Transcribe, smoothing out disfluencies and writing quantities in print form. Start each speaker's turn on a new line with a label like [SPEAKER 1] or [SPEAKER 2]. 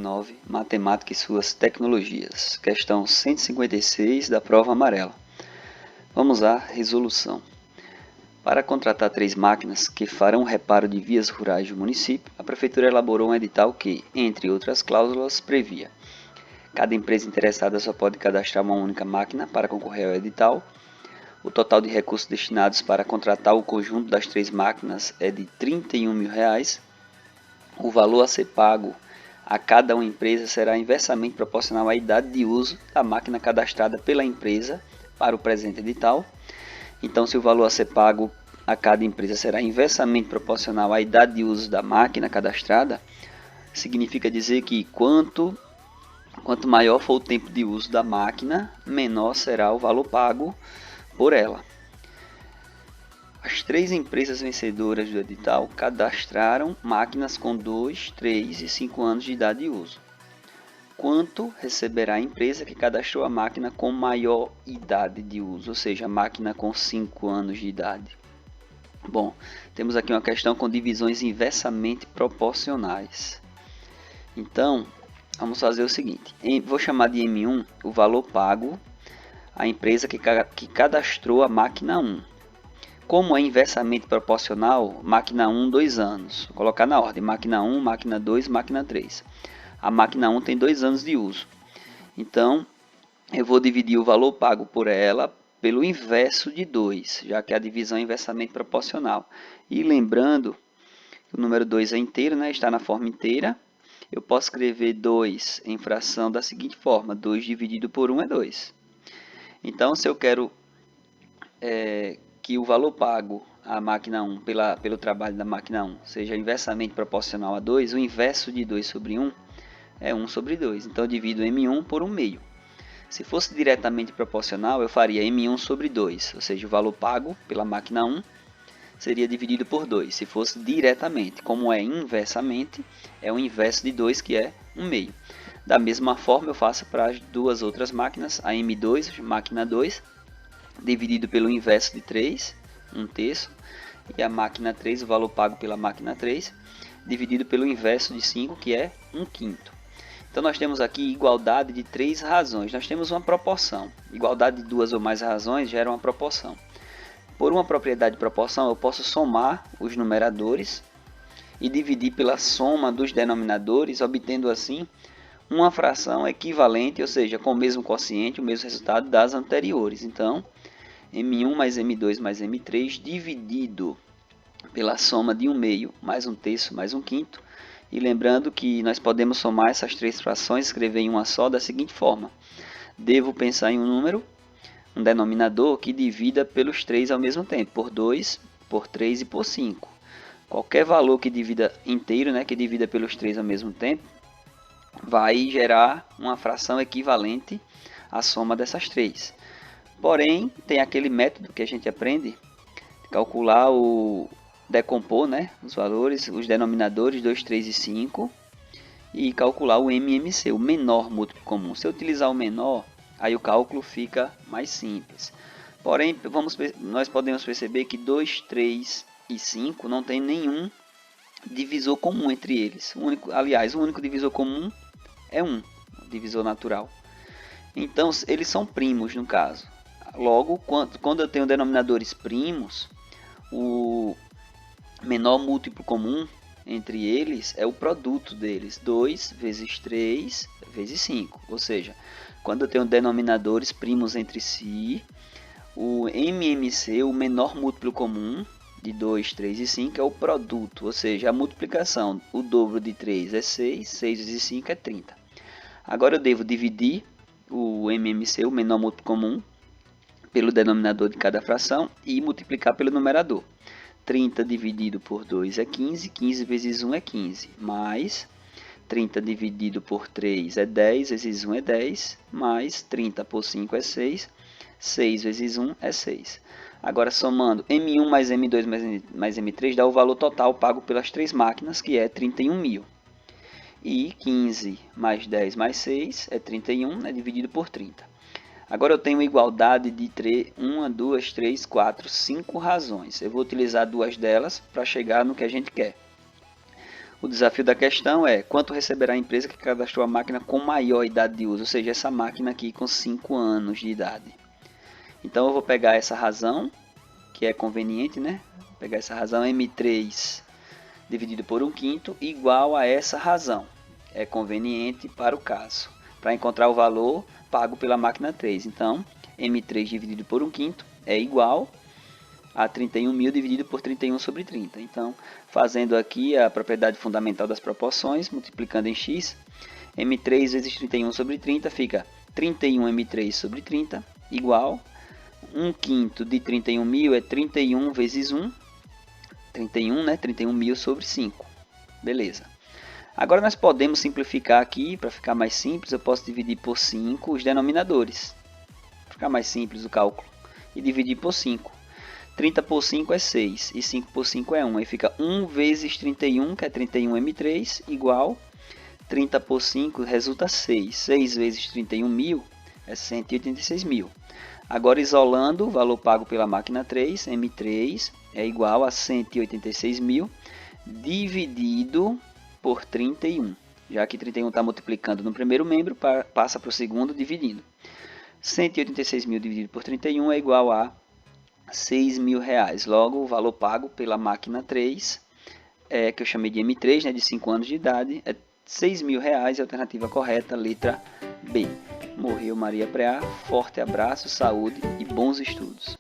[SPEAKER 1] 19, Matemática e suas tecnologias, questão 156 da prova amarela. Vamos à resolução. Para contratar 3 máquinas que farão reparo de vias rurais do município, a Prefeitura elaborou um edital que, entre outras cláusulas, previa: cada empresa interessada só pode cadastrar uma única máquina para concorrer ao edital. O total de recursos destinados para contratar o conjunto das 3 máquinas é de R$ 31 mil. O valor a ser pago a cada uma empresa será inversamente proporcional à idade de uso da máquina cadastrada pela empresa para o presente edital. Então, se o valor a ser pago a cada empresa será inversamente proporcional à idade de uso da máquina cadastrada, significa dizer que quanto maior for o tempo de uso da máquina, menor será o valor pago por ela. As 3 empresas vencedoras do edital cadastraram máquinas com 2, 3 e 5 anos de idade de uso. Quanto receberá a empresa que cadastrou a máquina com maior idade de uso, ou seja, a máquina com 5 anos de idade? Bom, temos aqui uma questão com divisões inversamente proporcionais. Então, vamos fazer o seguinte: vou chamar de M1 o valor pago à empresa que cadastrou a máquina 1. Como é inversamente proporcional, máquina 1, 2 anos. Vou colocar na ordem: máquina 1, máquina 2, máquina 3. A máquina 1 tem 2 anos de uso. Então, eu vou dividir o valor pago por ela pelo inverso de 2, já que a divisão é inversamente proporcional. E lembrando que o número 2 é inteiro, né? Está na forma inteira. Eu posso escrever 2 em fração da seguinte forma: 2 dividido por 1 é 2. Então, se eu quero que o valor pago à máquina 1 pelo trabalho da máquina 1 seja inversamente proporcional a 2, o inverso de 2 sobre 1 é 1 sobre 2. Então, eu divido M1 por 1 meio. Se fosse diretamente proporcional, eu faria M1 sobre 2, ou seja, o valor pago pela máquina 1 seria dividido por 2. Se fosse diretamente, como é inversamente, é o inverso de 2, que é 1 meio. Da mesma forma, eu faço para as duas outras máquinas, a M2, máquina 2, dividido pelo inverso de 3, 1 terço, e a máquina 3, o valor pago pela máquina 3, dividido pelo inverso de 5, que é 1 quinto. Então, nós temos aqui igualdade de 3 razões. Nós temos uma proporção. Igualdade de 2 ou mais razões gera uma proporção. Por uma propriedade de proporção, eu posso somar os numeradores e dividir pela soma dos denominadores, obtendo assim uma fração equivalente, ou seja, com o mesmo quociente, o mesmo resultado das anteriores. Então, M1 mais M2 mais M3 dividido pela soma de 1 meio mais 1 terço mais 1 quinto. E lembrando que nós podemos somar essas 3 frações, escrever em uma só da seguinte forma: devo pensar em um número, um denominador que divida pelos 3 ao mesmo tempo, por 2, por 3 e por 5. Qualquer valor que divida inteiro, que divida pelos 3 ao mesmo tempo, vai gerar uma fração equivalente à soma dessas 3. Porém, tem aquele método que a gente aprende, calcular decompor, os valores, os denominadores 2, 3 e 5 e calcular o MMC, o menor múltiplo comum. Se eu utilizar o menor, aí o cálculo fica mais simples. Porém, nós podemos perceber que 2, 3 e 5 não tem nenhum divisor comum entre eles. O único divisor comum é 1, divisor natural. Então, eles são primos no caso. Logo, quando eu tenho denominadores primos, o menor múltiplo comum entre eles é o produto deles, 2 vezes 3 vezes 5. Ou seja, quando eu tenho denominadores primos entre si, o MMC, o menor múltiplo comum de 2, 3 e 5 é o produto, ou seja, a multiplicação. O dobro de 3 é 6, 6 vezes 5 é 30. Agora eu devo dividir o MMC, o menor múltiplo comum, pelo denominador de cada fração e multiplicar pelo numerador. 30 dividido por 2 é 15, 15 vezes 1 é 15, mais 30 dividido por 3 é 10, vezes 1 é 10, mais 30 por 5 é 6, 6 vezes 1 é 6. Agora, somando M1 mais M2 mais M3 dá o valor total pago pelas 3 máquinas, que é 31 mil. E 15 mais 10 mais 6 é 31, dividido por 30. Agora eu tenho igualdade de 1, 2, 3, 4, 5 razões. Eu vou utilizar 2 delas para chegar no que a gente quer. O desafio da questão é quanto receberá a empresa que cadastrou a máquina com maior idade de uso, ou seja, essa máquina aqui com 5 anos de idade. Então eu vou pegar essa razão, que é conveniente, né? Vou pegar essa razão M3 dividido por 1/5 igual a essa razão. É conveniente para o caso. Para encontrar o valor pago pela máquina 3. Então, M3 dividido por 1/5 é igual a 31.000 dividido por 31 sobre 30. Então, fazendo aqui a propriedade fundamental das proporções, multiplicando em x, M3 vezes 31 sobre 30 fica 31 M3 sobre 30 igual 1/5 de 31.000 é 31 vezes 1, 31, né? 31.000 sobre 5. Beleza. Agora nós podemos simplificar aqui, para ficar mais simples, eu posso dividir por 5 os denominadores. Para ficar mais simples o cálculo. E dividir por 5. 30 por 5 é 6 e 5 por 5 é 1. Aí fica 1 vezes 31, que é 31 M3, igual 30 por 5 resulta 6. 6 vezes 31.000 é 186.000. Agora isolando o valor pago pela máquina 3, M3 é igual a 186.000 dividido por 31. Já que 31 está multiplicando no primeiro membro, passa para o segundo dividindo. 186.000 dividido por 31 é igual a R$6.000. Logo, o valor pago pela máquina 3, que eu chamei de M3, né, de 5 anos de idade, é R$6.000. A alternativa correta, letra B. Morreu Maria Preá. Forte abraço, saúde e bons estudos.